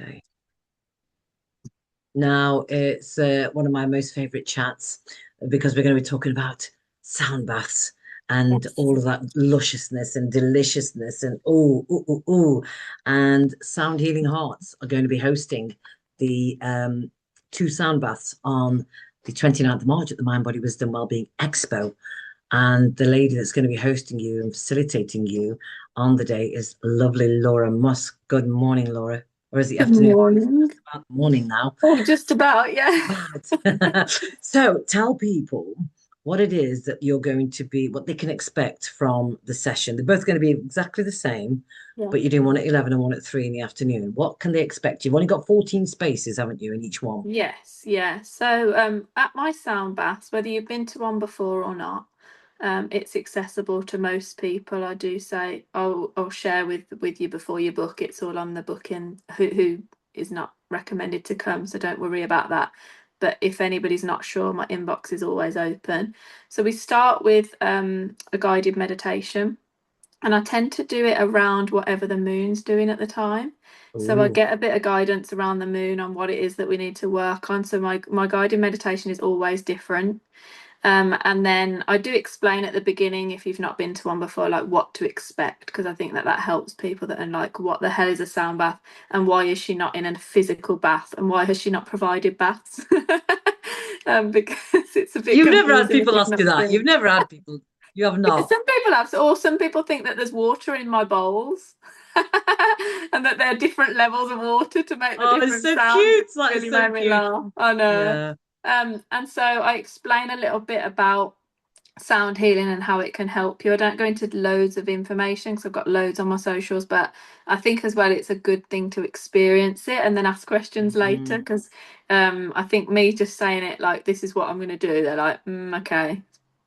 Okay. Now it's one of my most favorite chats because we're going to be talking about sound baths and Yes. all of that lusciousness and deliciousness and ooh. And Sound Healing Hearts are going to be hosting the two sound baths on the 29th of March at the Mind Body Wisdom Wellbeing Expo. And the lady that's going to be hosting you and facilitating you on the day is lovely Laura Musk. Good morning, Laura. Or is it Good afternoon? morning. It's about the morning now. Oh, just about, yeah. But so tell people what it is that you're going to be, what they can expect from the session. They're both going to be exactly the same, Yeah. but you're doing one at 11 and one at 3 in the afternoon. What can they expect? You've only got 14 spaces, haven't you, in each one? Yes, yeah. So, at my sound baths, whether you've been to one before or not, it's accessible to most people. I do say I'll share with you before you book. It's all on the booking. Who is not recommended to come, so don't worry about that. But if anybody's not sure, my inbox is always open. So we start with a guided meditation. And I tend to do it around whatever the moon's doing at the time. So I Ooh. get a bit of guidance around the moon on what it is that we need to work on. So my guided meditation is always different. And then I do explain at the beginning, if you've not been to one before, like what to expect, because I think that that helps people that are like, what the hell is a sound bath? And why is she not in a physical bath? And why has she not provided baths? Because it's a bit You've never had confusing if people you've ask you not that. You've been. never had people, you have Yeah, not. some people have, or some people think that there's water in my bowls, and that there are different levels of water to make the Oh, it's different so sounds. It cute. That is really so made me cute. laugh. I know. Yeah. And so I explain a little bit about sound healing and how it can help you. I don't go into loads of information because I've got loads on my socials, but I think as well it's a good thing to experience it and then ask questions later Mhm. because I think me just saying it like this is what I'm going to do, they're like, okay.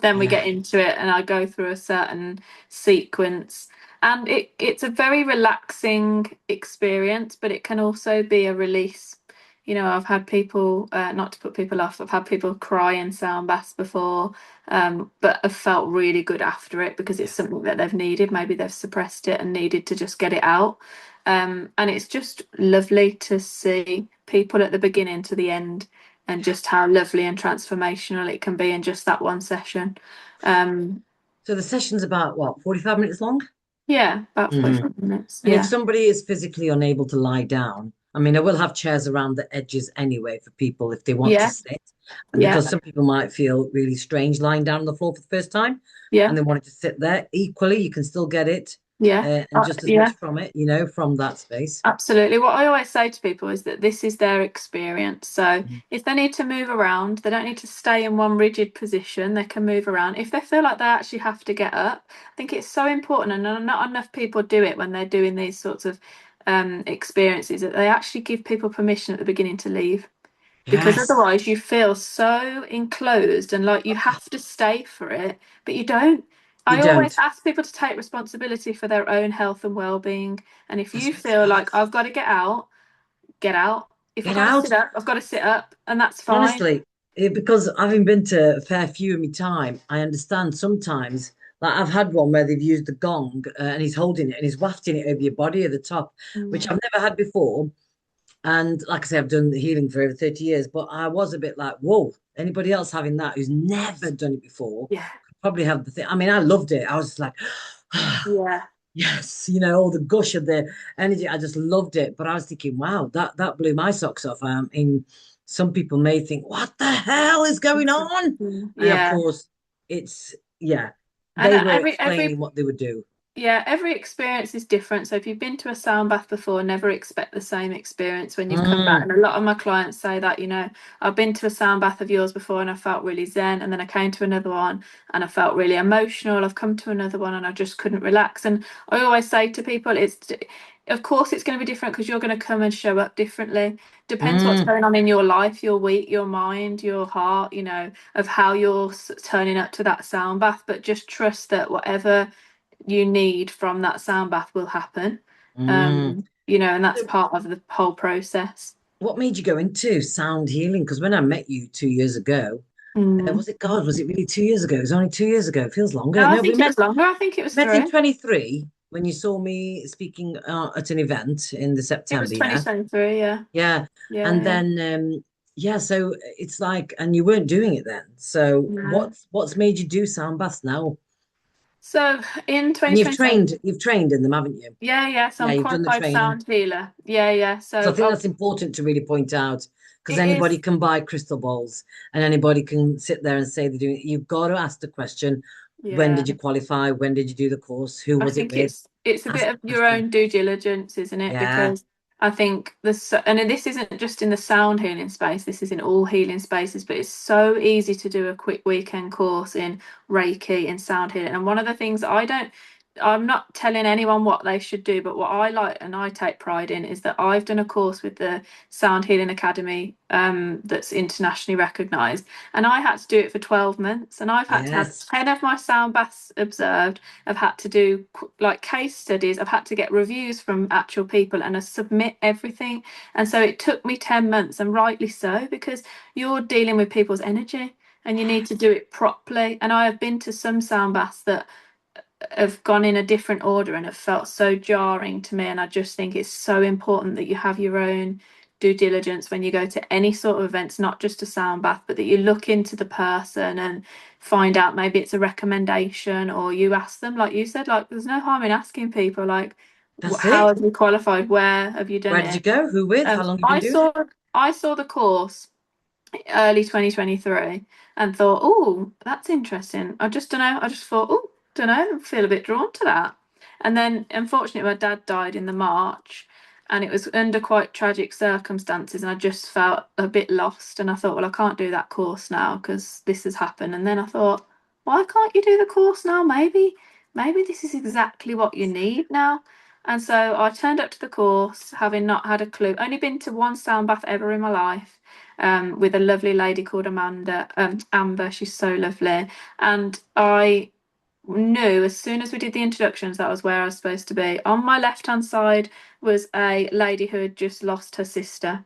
Then we Yeah. get into it and I go through a certain sequence. And it's a very relaxing experience, but it can also be a release. You know, I've had people, not to put people off, I've had people cry in sound baths before, but have felt really good after it because it's Yes. something that they've needed. Maybe they've suppressed it and needed to just get it out. And it's just lovely to see people at the beginning to the end and just how lovely and transformational it can be in just that one session. Um, So the session's about what, 45 minutes long? yeah, about Hmm. 45 minutes. And if Yeah. somebody is physically unable to lie down, I mean, I will have chairs around the edges anyway for people if they want to Yeah. sit. And Yeah. because some people might feel really strange lying down on the floor for the first time Yeah. and they wanted to sit there, equally, you can still get it Yeah. and just as much Yeah. from it, from that space. Absolutely. What I always say to people is that this is their experience. So Mhm. if they need to move around, they don't need to stay in one rigid position. They can move around. If they feel like they actually have to get up, I think it's so important, and not enough people do it when they're doing these sorts of experiences, that they actually give people permission at the beginning to leave. Because Yes, otherwise you feel so enclosed and like you have to stay for it, but you don't. you I always don't. ask people to take responsibility for their own health and well-being. And if That's you what feel it like is. I've got to get out, get out. If I've Get got to sit out. up, I've got to sit up, and that's fine. Honestly, because having been to a fair few in my time, I understand sometimes. Like I've had one where they've used the gong and he's holding it and he's wafting it over your body at the top, which Mm. I've never had before. And like I say, I've done the healing for over 30 years, but I was a bit like, whoa, anybody else having that who's never done it before Yeah, could probably have the thing. I mean, I loved it. I was just like, yeah. yes, all the gush of the energy. I just loved it. But I was thinking, wow, that blew my socks off. In some people may think, what the hell is going on? Exactly. And of Yeah. course, it's yeah, And they were every explaining what they would do. Yeah, every experience is different. So if you've been to a sound bath before, never expect the same experience when you've come back. Mm, And a lot of my clients say that, I've been to a sound bath of yours before and I felt really zen. And then I came to another one and I felt really emotional. I've come to another one and I just couldn't relax. And I always say to people, of course it's going to be different because you're going to come and show up differently. Depends what's mm. going on in your life, your week, your mind, your heart, of how you're turning up to that sound bath. But just trust that whatever you need from that sound bath will happen. Mm. And that's So part of the whole process. what made you go into sound healing? Because when I met you 2 years ago, Mm. was it God? Was it really 2 years ago? It was only 2 years ago. It feels longer. No, I No, we think it met was longer. I think it was met in three. 23. when you saw me speaking at an event in the It was September, yeah, 2023, yeah. yeah, Yeah, and yeah. then yeah, so it's like, and you weren't doing it then. So No. what's made you do sound baths now? So in And 2027, you've trained in them, haven't you? yeah, yeah. So Yeah, I'm you've done the qualified training. sound healer. Yeah, yeah. So I So think that's important to really point out because it anybody is. can buy crystal balls and anybody can sit there and say they're doing it. You've got to ask the question, when Yeah. did you qualify? When did you do the course? Who I was it think with? it's a bit Ask the of your question. own due diligence, isn't it? Yeah, Because I think this, and this isn't just in the sound healing space, this is in all healing spaces, but it's so easy to do a quick weekend course in Reiki and sound healing. And one of the things I'm not telling anyone what they should do, but what I like and I take pride in is that I've done a course with the Sound Healing Academy, that's internationally recognized, and I had to do it for 12 months, and I've had to have yes, 10 of my sound baths observed. I've had to do like case studies. I've had to get reviews from actual people and I submit everything. And so it took me 10 months, and rightly so, because you're dealing with people's energy and you need to do it properly. And I have been to some sound baths that have gone in a different order and have felt so jarring to me. And I just think it's so important that you have your own due diligence when you go to any sort of events, not just a sound bath, but that you look into the person and find out maybe it's a recommendation, or you ask them, like you said, like there's no harm in asking people, like, that's how it. have you qualified? Where have you done Where did you it? go? Who with? How long have you been I doing it? saw the course early 2023 and thought, oh, that's interesting. I just don't know. I just thought, oh, don't know, I feel a bit drawn to that. And then unfortunately, my dad died in the March, and it was under quite tragic circumstances. And I just felt a bit lost. And I thought, well, I can't do that course now because this has happened. And then I thought, why can't you do the course now? Maybe this is exactly what you need now. And so I turned up to the course, having not had a clue, only been to one sound bath ever in my life, with a lovely lady called Amber. She's so lovely. And I knew as soon as we did the introductions that was where I was supposed to be. On my left hand side was a lady who had just lost her sister.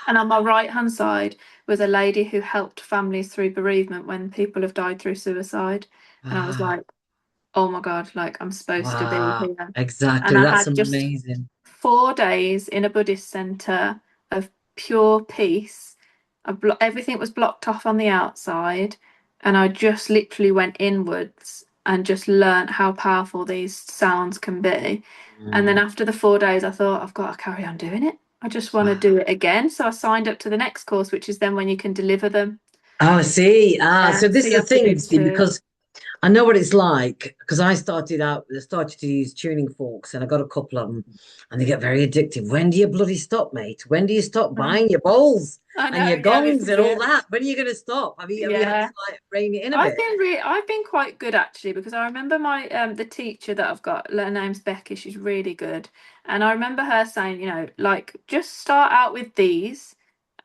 And on my right hand side was a lady who helped families through bereavement when people have died through suicide. And I was Wow, like, oh my God, like I'm supposed to be wow, here. And exactly. I That's had just amazing. 4 days in a Buddhist center of pure peace. Everything was blocked off on the outside, and I just literally went inwards and just learnt how powerful these sounds can be. And then Mm. after the 4 days, I thought, I've got to carry on doing it. I just want to Wow. do it again. So I signed up to the next course, which is then when you can deliver them. Oh, I see. Yeah, So this so is you the have to thing, do see, two. because I know what it's like because I started to use tuning forks and I got a couple of them and they get very addictive. When do you bloody stop, mate? When do you stop Um, buying your bowls I and know, your yeah, this gongs is and all it. that? When are you going to stop? Have you had to Yeah. like rein it in a bit? I've been quite good actually, because I remember my the teacher that I've got, her name's Becky, she's really good. And I remember her saying, like just start out with these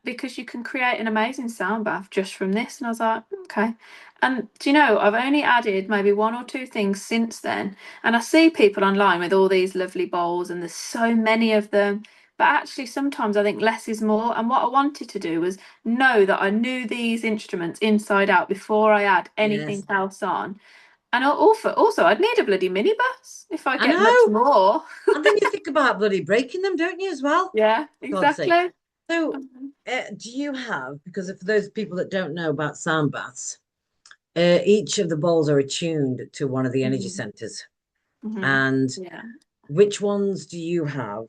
because you can create an amazing sound bath just from this. And I was like, okay. And do you know, I've only added maybe one or two things since then. And I see people online with all these lovely bowls, and there's so many of them. But actually, sometimes I think less is more. And what I wanted to do was know that I knew these instruments inside out before I add anything Yes, else on. And also, I'd need a bloody minibus if I I get much know. more. And then you think about bloody breaking them, don't you, as well? Yeah, For God's sake. exactly. So, do you have, because for those people that don't know about sound baths, each of the bowls are attuned to one of the energy Mhm. centers. Mhm. And Yeah. which ones do you have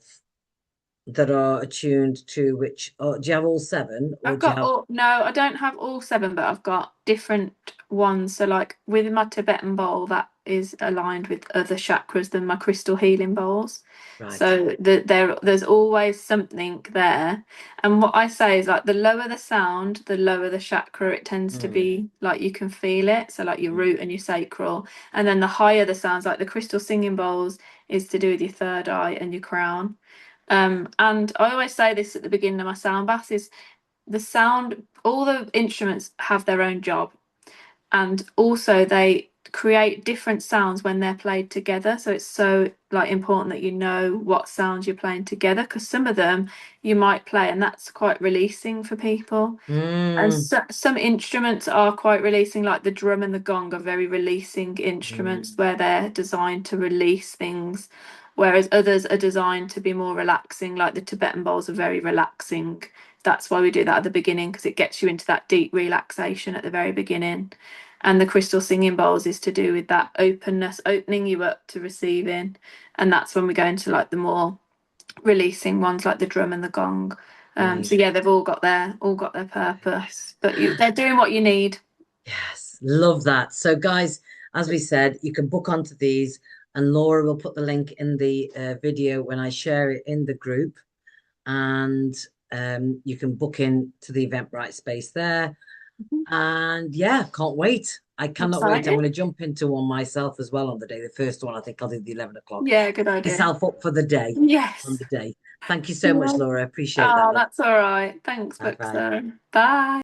that are attuned to which? Or do you have all seven, or I've do you got have? all, no, I don't have all seven, but I've got different ones. So, like with my Tibetan bowl, that is aligned with other chakras than my crystal healing bowls. Right. So there's always something there. And what I say is like the lower the sound, the lower the chakra it tends to Mm, be. Like you can feel it. So like your mm. root and your sacral. And then the higher the sounds, like the crystal singing bowls, is to do with your third eye and your crown. And I always say this at the beginning of my sound baths is the sound, all the instruments have their own job, and also they create different sounds when they're played together. So it's so like important that you know what sounds you're playing together, because some of them you might play and that's quite releasing for people. And Mm, some instruments are quite releasing, like the drum and the gong are very releasing instruments mm, where they're designed to release things, whereas others are designed to be more relaxing, like the Tibetan bowls are very relaxing. That's why we do that at the beginning, because it gets you into that deep relaxation at the very beginning. And the crystal singing bowls is to do with that openness, opening you up to receiving. And that's when we go into like the more releasing ones like the drum and the gong. So brilliant. yeah, they've all got their purpose, but they're doing what you need. Yes, love that. So, guys, as we said, you can book onto these, and Laura will put the link in the video when I share it in the group, and you can book in to the Eventbrite space there. And yeah, can't wait. I cannot wait. I'm Exciting. going to jump into one myself as well on the day. The first one, I think I'll do the 11 o'clock. Yeah, good Set idea. yourself up for the day on Yes. the day. Thank you so much, Yeah. Laura. I appreciate that, Oh, love. that's all right. Thanks, Bye bye. Buxton. Bye.